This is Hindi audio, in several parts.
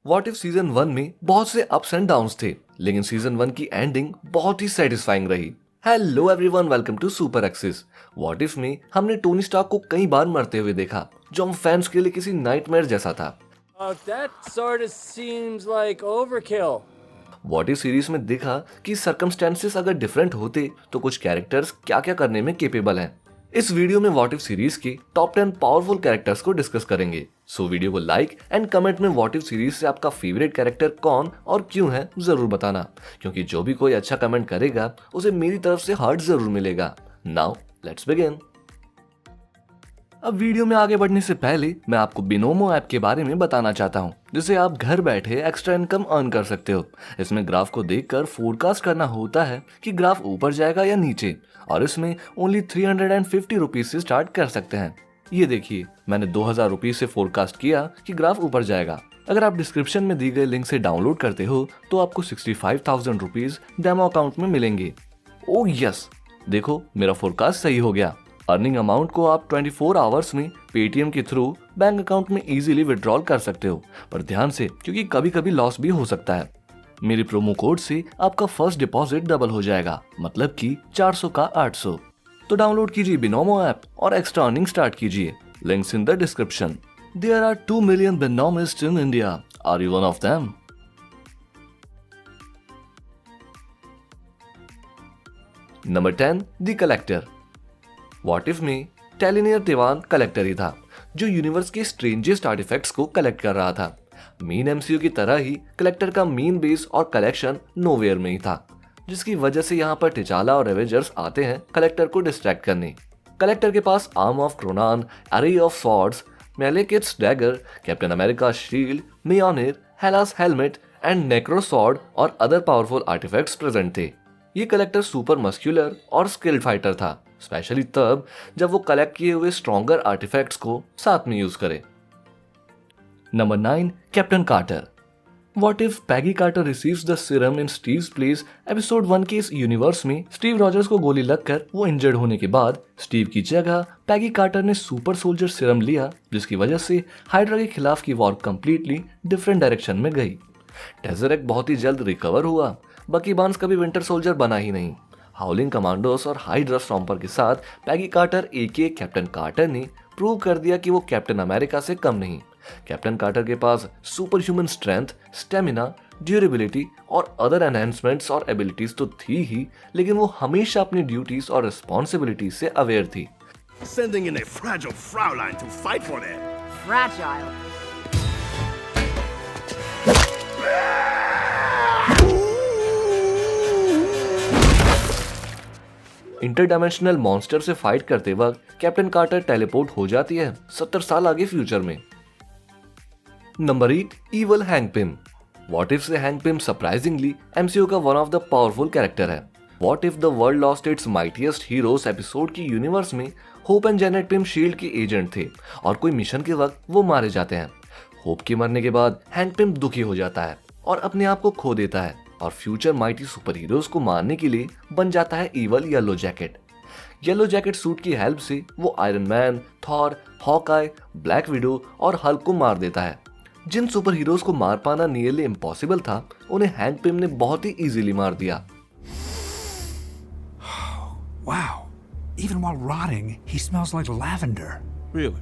व्हाट इफ सीजन 1 में बहुत से अप्स एंड डाउन्स थे, लेकिन सीजन 1 की एंडिंग बहुत ही सेटिस्फाइंग रही। Hello everyone, welcome to super axis. What if में हमने टोनी स्टार्क को कई बार मरते हुए देखा, जो हम फैंस के लिए किसी नाइटमेयर जैसा था। That sort of seems like overkill. What if series में देखा कि सर्कमस्टेंसेस अगर डिफरेंट होते तो कुछ कैरेक्टर्स क्या क्या करने में केपेबल हैं। इस वीडियो में व्हाट इफ सीरीज के टॉप 10 पावरफुल कैरेक्टर्स को डिस्कस करेंगे। सो वीडियो को लाइक एंड कमेंट में व्हाट इफ सीरीज से आपका फेवरेट कैरेक्टर कौन और क्यों है जरूर बताना, क्योंकि जो भी कोई अच्छा कमेंट करेगा उसे मेरी तरफ से हार्ट जरूर मिलेगा। Now let's begin. अब वीडियो में आगे बढ़ने से पहले मैं आपको बिनोमो ऐप के बारे में बताना चाहता हूँ, जिसे आप घर बैठे एक्स्ट्रा इनकम अर्न कर सकते हो। इसमें ग्राफ को देखकर फोरकास्ट करना होता है कि ग्राफ ऊपर जाएगा या नीचे, और इसमें ओनली 350 रुपीज से स्टार्ट कर सकते हैं। ये देखिए, मैंने 2000 रुपीज से फोरकास्ट किया कि ग्राफ ऊपर जाएगा। अगर आप डिस्क्रिप्शन में दी गई लिंक से डाउनलोड करते हो तो आपको 65,000 रुपीज डेमो अकाउंट में मिलेंगे। ओह यस, देखो मेरा फोरकास्ट सही हो गया। अर्निंग अमाउंट को आप 24 आवर्स में पेटीएम के थ्रू बैंक अकाउंट में इजीली विड्रॉल कर सकते हो, पर ध्यान से, क्योंकि कभी कभी लॉस भी हो सकता है। मेरे प्रोमो कोड से आपका फर्स्ट डिपॉजिट डबल हो जाएगा, मतलब कि 400 का 800। तो डाउनलोड कीजिए बिनोमो ऐप और एक्स्ट्रा अर्निंग स्टार्ट कीजिए। Links in the description. There are 2 million Binomists in India. Are you one of them? Number 10, the Collector. What if में टेलिनियर तिवान कलेक्टर ही था, जो यूनिवर्स के स्ट्रेंजेस्ट आर्टिफैक्ट्स को कलेक्ट कर रहा था। मेन एमसीयू की तरह ही कलेक्टर का मेन बेस और कलेक्शन नोवेयर में ही था, जिसकी वजह से यहाँ पर टिचाला और एवेंजर्स आते हैं कलेक्टर को डिस्ट्रैक्ट करने। कलेक्टर के पास arm of Kronan, array of swords, Malekith's dagger, Captain America shield, मियोनिर, Hela's helmet and Necro sword और अदर पावरफुल आर्टिफैक्ट्स प्रेजेंट थे। ये कलेक्टर सुपर मस्कुलर और स्किल्ड फाइटर था, स्पेशली तब जब वो कलेक्ट किए हुए स्ट्रॉन्गर आर्टिफैक्ट्स को साथ में यूज करे। Number 9, Captain Carter. What if Peggy Carter receives the serum in Steve's place. Episode 1 के इस यूनिवर्स में स्टीव रॉजर्स को गोली लगकर वो इंजर्ड होने के बाद स्टीव की जगह पैगी कार्टर ने सुपर सोल्जर सीरम लिया, जिसकी वजह से हाइड्रा के खिलाफ की वॉर कंप्लीटली डिफरेंट डायरेक्शन में गई। टेज़रेक्ट बहुत ही जल्द रिकवर हुआ। बकी बार्न्स कभी विंटर सोल्जर बना ही नहीं। हाउलिंग कमांडोस और हाइड्रा स्टॉम्पर के साथ पैगी कार्टर एके कैप्टन कार्टर ने प्रूव कर दिया कि वो कैप्टन अमेरिका से कम नहीं। कैप्टन कार्टर के पास superhuman strength, stamina, durability और अदर एनहेंसमेंट्स और एबिलिटीज तो थी ही, लेकिन वो हमेशा अपनी ड्यूटीज और रिस्पॉन्सिबिलिटीज से अवेयर थी। Sending in a fragile Fraulein to fight for them. Fragile. Interdimensional monster से फाइट करते वक्त कैप्टन कार्टर टेलीपोर्ट हो जाती है 70 साल आगे फ्यूचर में। Number 8, evil Hank Pym. What if से हैंक पिम सरप्राइजिंगली एमसीयू का one of the powerful character है। What if the world lost its mightiest heroes episode की यूनिवर्स में Hope and Janet Pym SHIELD के एजेंट थे, और कोई मिशन के वक्त वो मारे जाते हैं। होप के मरने के बाद हैंक पिम दुखी हो जाता है और अपने आप को खो देता है, और फ्यूचर माइटी सुपर हीरोज को मारने के लिए बन जाता है evil yellow jacket. Yellow jacket suit की हेल्प से वो iron man, Thor, Hawkeye, black window और हल्क को मार देता है। जिन सुपर हीरोज को मार पाना नियरली इम्पॉसिबल था, उन्हें हैंक पिम ने बहुत ही इजीली मार दिया। Wow. Even while rotting, he smells like lavender. Really?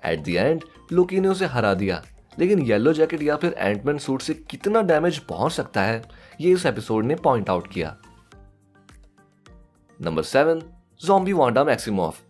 At the end Loki ने उसे हरा दिया, लेकिन येलो जैकेट या फिर एंटमैन सूट से कितना डैमेज पहुंच सकता है, ये इस एपिसोड ने पॉइंट आउट किया। Number 7, zombie Wanda Maximoff.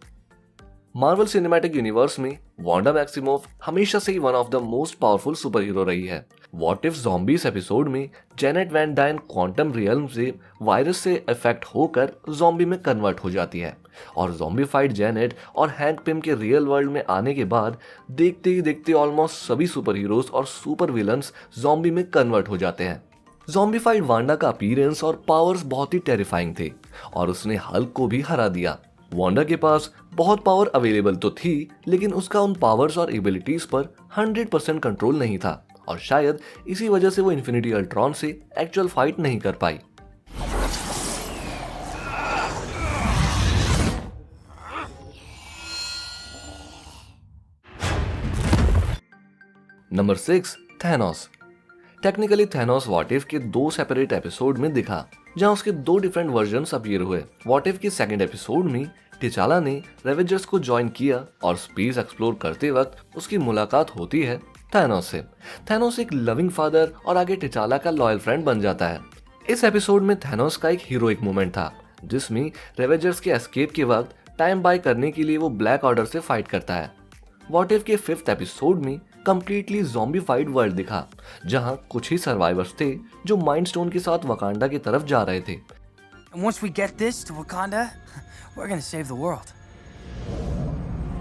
Marvel Cinematic Universe में वांडा मैक्सिमोफ हमेशा से ही one of the most powerful superhero रही है। व्हाट इफ ज़ॉम्बीज एपिसोड में Janet Van Dyne quantum realm से वायरस से इफेक्ट होकर ज़ॉम्बी में कन्वर्ट हो जाती है, और ज़ॉम्बीफाइड जेनेट और हैंक पिम के रियल वर्ल्ड में आने के बाद देखते ही देखते ऑलमोस्ट सभी सुपर हीरोज और सुपर विलन्स ज़ॉम्बी में कन्वर्ट हो जाते हैं। ज़ॉम्बीफाइड वांडा का अपीयरेंस और पावर्स बहुत ही टेरिफाइंग थे, और उसने हल्क को भी हरा दिया। वांडा के पास बहुत पावर अवेलेबल तो थी, लेकिन उसका उन पावर्स और एबिलिटीज पर 100% कंट्रोल नहीं था, और शायद इसी वजह से वो इन्फिनिटी अल्ट्रॉन से एक्चुअल फाइट नहीं कर पाई। Number 6, Thanos. Technically Thanos what if के 2 सेपरेट एपिसोड में दिखा, जहां उसके 2 डिफरेंट वर्जन्स अपीयर हुए। व्हाट इफ के सेकंड एपिसोड में टिचाला ने रेवेंजर्स को ज्वाइन किया और स्पेस एक्सप्लोर करते वक्त उसकी मुलाकात होती है थैनोस से। थैनोस एक लविंग फादर और आगे टिचाला का लॉयल फ्रेंड बन जाता है। इस एपिसोड में थैनोस का एक हीरोइक मोमेंट था, जिसमें रेवेंजर्स के एस्केप के वक्त टाइम बाय करने के लिए वो ब्लैक ऑर्डर से फाइट करता है। व्हाट इफ के 5th एपिसोड में कंप्लीटली ज़ॉम्बीफाइड वर्ल्ड दिखा, जहां कुछ ही सर्वाइवर्स थे जो माइंड स्टोन के साथ वकांडा की तरफ जा रहे थे। And once we get this to Wakanda, we're gonna save the world.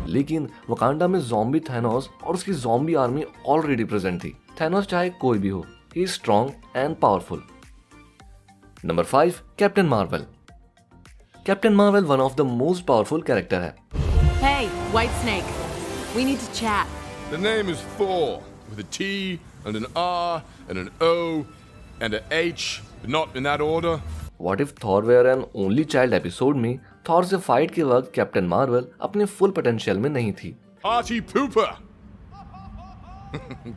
लेकिन वकांडा में ज़ॉम्बी थैनोस और उसकी ज़ॉम्बी आर्मी ऑलरेडी प्रेजेंट थी। थैनोस चाहे कोई भी हो, he is strong and powerful. Number 5, captain Marvel. Captain Marvel one of the most powerful character है। Hey, White Snake. We need to chat. The name is Thor, with a T and an R and an O and a H, but not in that order. What if Thor were an only child episode में थॉर से फाइट के वक्त कैप्टन मार्वल अपने फुल पोटेंशियल में नहीं थी। Party pooper!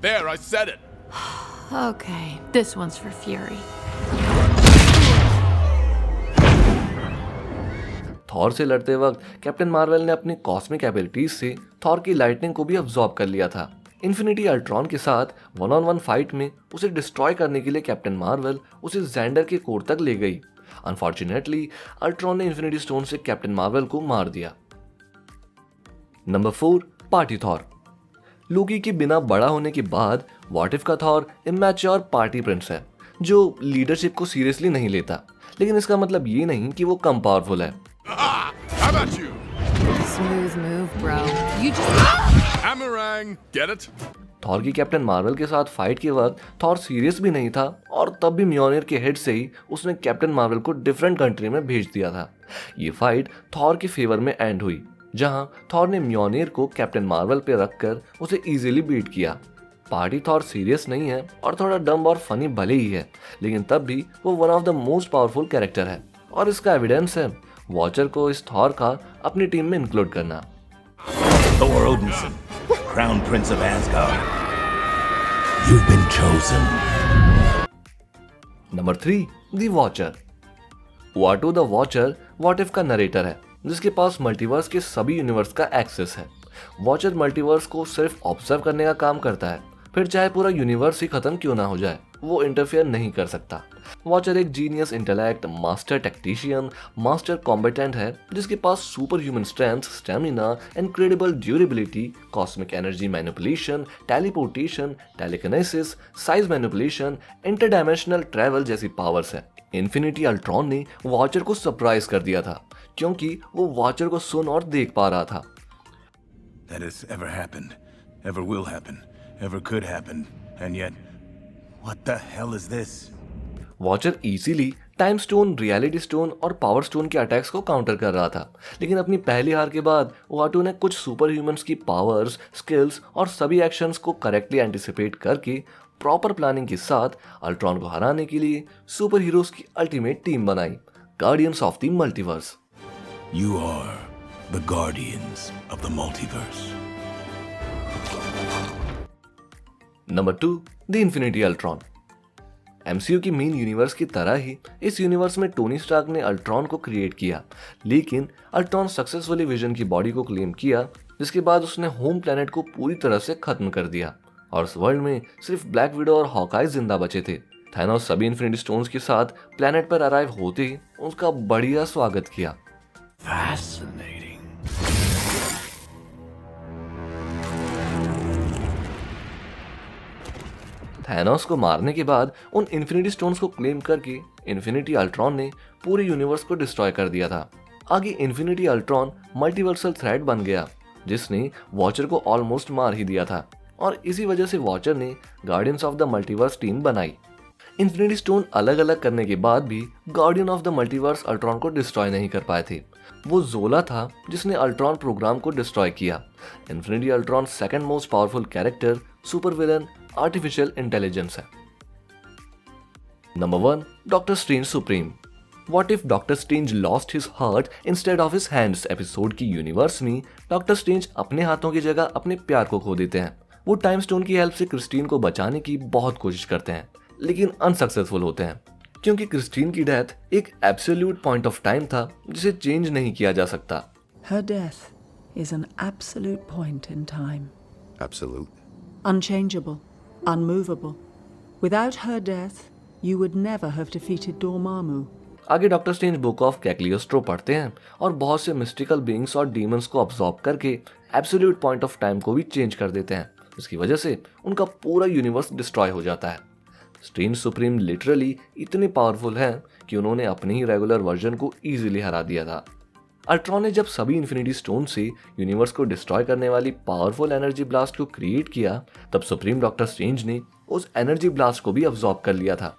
There, I said it! Okay, this one's for Fury. Thor से लड़ते वक्त कैप्टन मार्वल ने अपनी कॉस्मिक एबिलिटीज से थॉर की लाइटनिंग को भी अब्सॉर्ब कर लिया था। इन्फिनिटी अल्ट्रॉन के साथ 1-on-1 फाइट में उसे डिस्ट्रॉय करने के लिए कैप्टन मार्वल उसे ज़ेंडर के कोर तक ले गई। अनफॉर्चुनेटली अल्ट्रॉन ने इन्फिनिटी स्टोन से कैप्टन मार्वल को मार दिया। Number 4, party Thor. लोकी के बिना बड़ा होने के बाद व्हाट इफ का थॉर इमैच्योर पार्टी प्रिंस है, जो लीडरशिप को सीरियसली नहीं लेता। लेकिन इसका मतलब ये नहीं कि वो कम पावरफुल है। How about you? Smooth move, bro. You just. Hamarang, get it? Thor की कैप्टन मार्वल के साथ फाइट के वक्त थॉर सीरियस भी नहीं था और तब भी म्योनिर के हेड से ही उसने कैप्टन मार्वल को डिफरेंट कंट्री में भेज दिया था। ये फाइट थॉर के फेवर में एंड हुई, जहां थॉर ने म्योनिर को कैप्टन मार्वल पे रखकर उसे इजीली बीट किया। पार्टी थॉर सीरियस नहीं है और थोड़ा डम और फनी भले ही है, लेकिन तब भी वो one of the most powerful character है और इसका एविडेंस है वॉचर को इस थॉर का अपनी टीम में इंक्लूड करना। Thor Odinson, Crown Prince of Asgard. You've been chosen. Number 3, the watcher. वाटो द वॉचर व्हाट इफ का नरेटर है, जिसके पास मल्टीवर्स के सभी यूनिवर्स का एक्सेस है। वॉचर मल्टीवर्स को सिर्फ ऑब्जर्व करने का काम करता है, फिर चाहे पूरा यूनिवर्स ही खत्म क्यों ना हो जाए, वो इंटरफेयर नहीं कर सकता। वॉचर एक genius intellect, master tactician, master combatant है, जिसके पास superhuman strength, stamina, incredible durability, cosmic energy manipulation, teleportation, telekinesis, size manipulation, interdimensional travel जैसी पावर्स है। इन्फिनिटी अल्ट्रॉन ने वॉचर को सरप्राइज कर दिया था, क्योंकि वो वॉचर को सुन और देख पा रहा था। That has ever happened, ever will happen, ever could happen, and yet, what the hell is this? Watcher easily time stone, reality stone और पावर स्टोन के अटैक्स को काउंटर कर रहा था, लेकिन अपनी पहली हार के बाद वाटो ने कुछ सुपर ह्यूमंस की पावर्स, स्किल्स और सभी एक्शंस को करेक्टली एंटिसिपेट करके प्रॉपर प्लानिंग के साथ अल्ट्रॉन को हराने के लिए सुपर हीरोज की अल्टीमेट टीम बनाई, guardians of the multiverse. You are the guardians of the multiverse. Number 2, the infinity Ultron. MCU की मेन यूनिवर्स की तरह ही इस यूनिवर्स में टोनी स्टार्क ने अल्ट्रॉन को क्रिएट किया, लेकिन अल्ट्रॉन सक्सेसफुली विजन की बॉडी को क्लेम किया, जिसके बाद उसने होम प्लेनेट को पूरी तरह से खत्म कर दिया और उस वर्ल्ड में सिर्फ ब्लैक विडो और हॉकाई जिंदा बचे थे। थैनोस सभी इन्फिनिटी स्टोन्स के साथ प्लेनेट पर अराइव होते ही उसका बढ़िया स्वागत किया। Fascinating. थैनोस को मारने के बाद उन इन्फिनिटी स्टोन्स को क्लेम करके इन्फिनिटी अल्ट्रॉन ने पूरे यूनिवर्स को डिस्ट्रॉय कर दिया था। आगे इन्फिनिटी अल्ट्रॉन मल्टीवर्सल थ्रेट बन गया, जिसने वॉचर को ऑलमोस्ट मार ही दिया था और इसी वजह से वॉचर ने Guardians of the Multiverse team बनाई। इन्फिनिटी स्टोन अलग अलग करने के बाद भी Guardian of the Multiverse Ultron को डिस्ट्रॉय नहीं कर पाए थे। वो जोला था जिसने अल्ट्रॉन प्रोग्राम को डिस्ट्रॉय किया। Infinity Ultron second most powerful character, super villain, artificial intelligence है। Number 1, Doctor Strange Supreme. What if Doctor Strange lost his heart instead of his hands episode की यूनिवर्स में डॉक्टर स्ट्रेंज अपने हाथों की जगह अपने प्यार को खो देते हैं। वो टाइम स्टोन की हेल्प से क्रिस्टीन को बचाने की बहुत कोशिश करते हैं, लेकिन अनसक्सेसफुल होते हैं, क्योंकि क्रिस्टीन की डेथ एक एब्सोल्यूट पॉइंट ऑफ टाइम था जिसे चेंज नहीं किया जा सकता। Her death is an absolute point in time. Absolute. Unchangeable, unmovable. Without her death, you would never have defeated Dormammu. आगे डॉक्टर स्ट्रेंज बुक ऑफ कैग्लियोस्ट्रो पढ़ते हैं और बहुत से मिस्टिकल बीइंग्स और डीमंस को अब्सॉर्ब करके एब्सोल्यूट पॉइंट ऑफ टाइम को भी चेंज कर देते हैं। इसकी वजह से उनका पूरा यूनिवर्स डिस्ट्रॉय हो जाता है। स्ट्रेंज सुप्रीम लिटरली इतने पावरफुल हैं कि उन्होंने अपने ही रेगुलर वर्जन को इजीली हरा दिया था। अल्ट्रॉन ने जब सभी इन्फिनिटी स्टोन से यूनिवर्स को डिस्ट्रॉय करने वाली पावरफुल एनर्जी ब्लास्ट को क्रिएट किया, तब सुप्रीम डॉक्टर स्ट्रेंज ने उस एनर्जी ब्लास्ट को भी अब्सॉर्ब कर लिया था।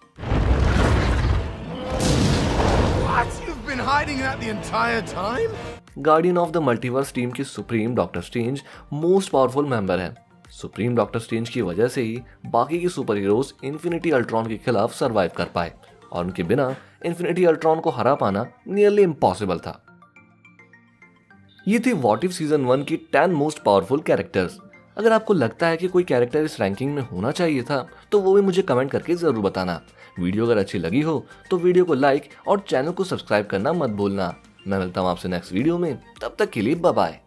What? You've been hiding that the entire time? Guardian of the Multiverse team के Supreme Doctor Strange most powerful member हैं। सुप्रीम डॉक्टर स्ट्रेंज की वजह से ही बाकी के सुपर हीरोज इन्फिनिटी अल्ट्रॉन के खिलाफ सरवाइव कर पाए और उनके बिना इन्फिनिटी अल्ट्रॉन को हरा पाना नियरली इम्पॉसिबल था। ये थे व्हाट इफ सीजन 1 की 10 मोस्ट पावरफुल कैरेक्टर्स। अगर आपको लगता है कि कोई कैरेक्टर इस रैंकिंग में होना चाहिए था तो वो भी मुझे कमेंट करके जरूर बताना। वीडियो अगर अच्छी लगी हो तो वीडियो को लाइक और चैनल को सब्सक्राइब करना मत भूलना। मैं मिलता हूँ आपसे नेक्स्ट वीडियो में, तब तक के लिए बाय बाय।